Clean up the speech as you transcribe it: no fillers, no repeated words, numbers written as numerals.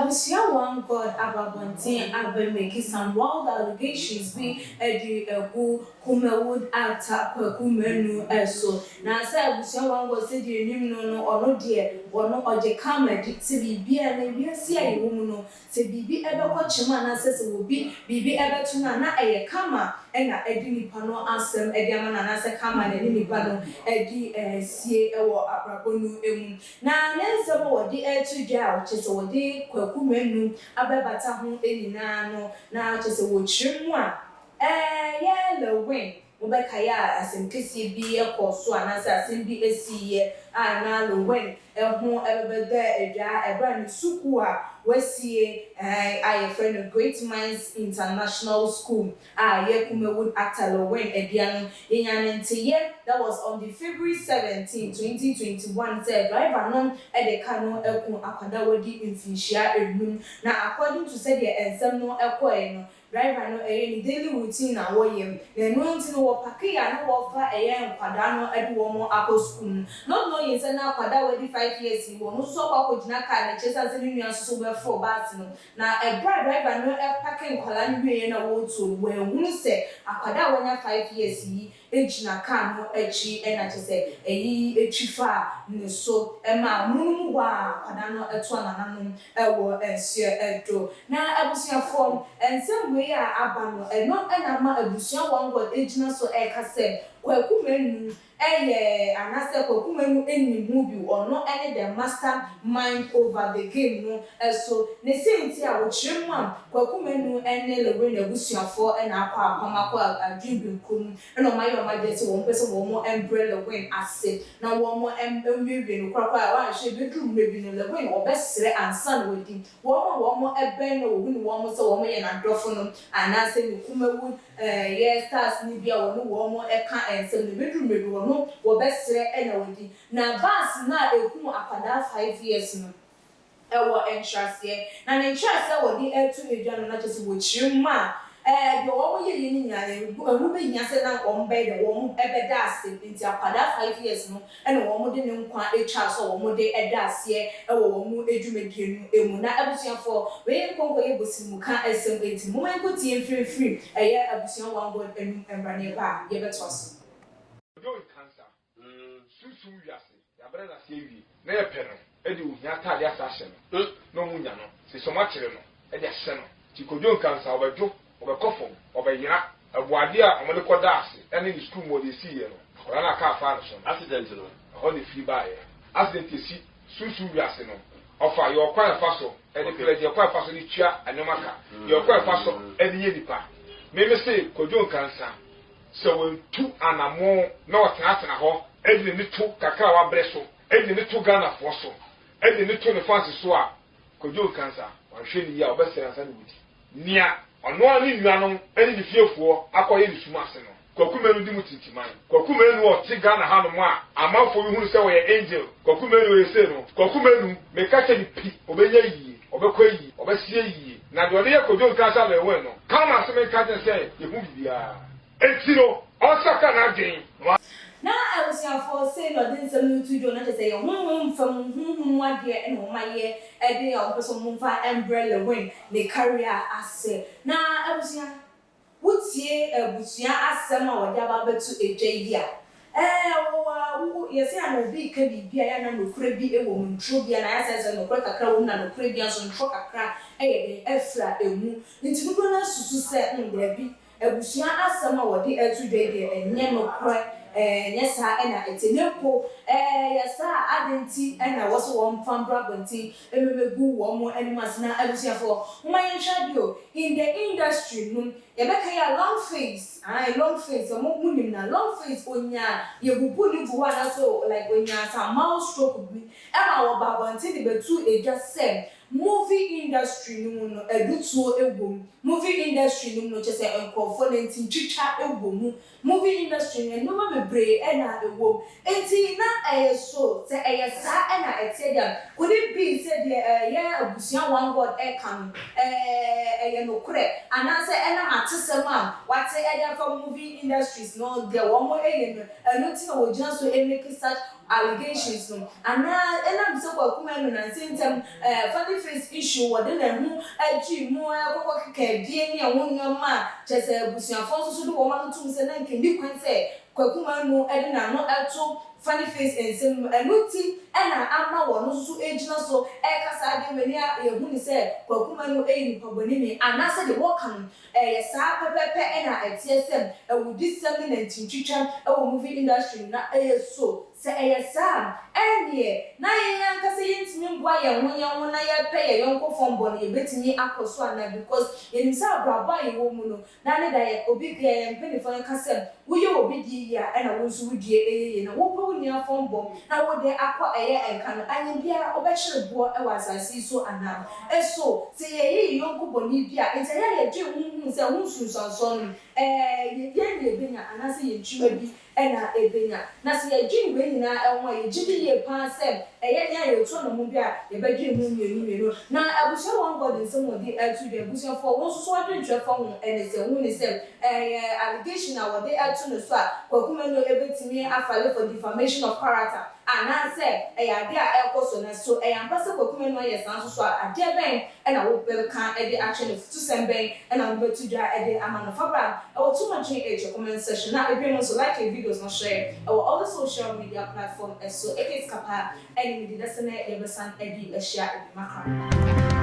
Abusia one God Ababontin Abe making some wild allegations be Eddie Ebu Kumewood Ata Kumenu Eso. Now say Abusia one God said you no or no dear or no or the camera to be and we see a woman no say Bibi ever watch a man says it will be Bibi ever to Nana a kama and a Eddie Pano answer Ediaman and as a kama and any pano Eddie see or Abrabonu emu. Now let's say what the air to jail which is what they Kwakumenu Ababata ho enina no na che se wo chimu a yellow wing Obekaya asemkesi bi ekoso anasa asem bi esiye na lo wen ho ebebede edwa ebra ni suku a wasie I friend Great Minds International School Yekumewood Atalo wen edian yenyanentiye. That was on the February 17, 2021 said driver no edeka no ekun akwada wadi mfinhia enum na according to said the ensem no ekoe no driver no ni daily routine na woyem na no nti no wo pakia no wo fa nkwada no ede wo mo akọ school no knowing say na akwada wadi 5 years wo no so kwa gina car na chesa se ni nua so be for bus no na driver no pakia nkwala ni wie na wo to we hunu se akwada wonya 5 years yi ejina car no echi na chese echifa ne so ma munum wa akwada no eto anananum wo ensie edo na abusia form ensem we a aba no eno na ma abusia one God ejina so kase Kwakumenu anase Kwakumenu enimu bi ono ene the master mind over the game no so ne senti a wo chiremam Kwakumenu ene lewe na busuafo na akwa akwamako adwinbinkum eno mayo majese wo mpese wo mo umbrella win ase na wo mo emwewe no kwakwa wa hwe bedrum mebi no lewe no obesere ansan wodi wo mo eben no wo ni wo mo se wo mo ye na dofo no anase ne kumewu stars ni bia wo mo eka ensem ne bedrum mebi wo no wo besere na wodi na bas na eku akwada 5 years no ewo entrance na entrance wo di etu edwa no na chese wo chirima the woman ye ni nyane ru be nya se na wo mbe de wo ebeda ase nti akwada 5 years no e na wo de ne nkwa etwa so wo de eda ase wo wo edwumadie emu na abusuafo we nkonko ye bosimuka esem enti mo enkotie free eye abusuan one God enu embrane ba ye beto so don cancer susu wiase ya bere na se wi na ye pere e de ohia tade asa hye no munya no se so ma kire no e de hye no ti kojon cancer obedwo obekofo obeyira abuade a omode koda ase ene ni school mo de si ye no ora na ka fa so accident no ho ne fi ba ye accident si susu wiase no ofa yo kwa fa so e de pele je kwa fa so ni tua anomaka yo kwa fa so e de ye nipa me say kojon cancer so when two anamo na otena ho e de ni tu kakra wa bre so e de ni tu Ghana fo so e de ni tu ne fancy so a kojon cancer wan hwe ni ya obesere ansa ni wudi nia ono ani nuanom eni difiefuo akoye ni suma ase no Kwakumenu di mutintiman Kwakumenu o ti Ghana ha no mo a amafo wi hunu se wo ye angel Kwakumenu we se no Kwakumenu me ka che ni pi obenya yi obekwa yi obesie yi na de ode ye kojo kasa le we no kama se me ka che se ye hu bibia etiro osaka na den na abusuafo say no den sem no tujo na chese ye honhom fam honhom wade e no maye e de ya opeso mumfa umbrella win ne career ase na abusia wutie abusia asem a wode aba betu ejai wo yesi ana bi ka bibia ya na nokura bi ewo ntro bia na ya sese nokura kakra wo na nokura bia so ntro kakra de efra emu nti nudo na susu se nda bi abusia asem a wode etu de enye nokura nyesa ena etenepo yesa adenti ena woso won fambra bonti emebegu wo mo animas na abusiafo mman hwadio in the industry num yebeka ya long face mo munim na long face onya yebubu ni buwa na so like onya sa mouse stroke bi ema wo babonti de betu eja sem movie industry no edutuo egwom movie industry no chese enkofo lenti ntwitwa egwom movie industry no ma bebre ena egwom enti na so se sa ena etedia could it be said yeah abusia one God kan no kure anase ena matesema wate edia for movie industries no de wo mo no eno ti na wo jina so make such allegations no ana enam se kwa kuma no na sentem funny face issue wode na hu agi mu akoko kekadie ne wonyoma chese abusuafo so do wo ma ntum se na nkendi kwan se kwakuma no ede na no eto funny face ensem enuti ena ama wo no so ejina so kasa de wani yehu ni se kwakuma no eyi paboni ni anase de wo kan sa pepepe ena etiesem ewudi semi na ntintwitwa ewo movie industry na so se sa enie na yen kasa yentimi mboa ye ho na ye pe ye yonko fombo na ye betimi akoso ana because yenimsa abraba ye wo mu no na ne da ye obi ge mpenifo kasa wuye obi di ya ena wo nso wudie eyeye na wo pe woni afombo na wo de akọ eye enka no anya bia obehire bo e wasasi so ana so se ye yonko boni bia entaya ye dwe hu se hu sunsanso no ye benya anase ye twuma bi ena ebenya na se ye dwe we nyina enwa ye gidi ye pa se eye nya ye to no mu bia ye bedwe mu mienu na abusha wan god nsem wodi etu de abusha fo wo so adwentwe fo hu ene se hu ni se allegation na wodi etu no so a kwakuma no ebetimi afale for defamation of character anase ade a ekoso na so ampase kwakuma no ye san so ade ben ena wo be kan ede action of to semben ena wo betu dwa ede amano fabra o too much in comment section na if you also like videos na share all the social media platform so it is kapa any media that's na ebesan edi share makra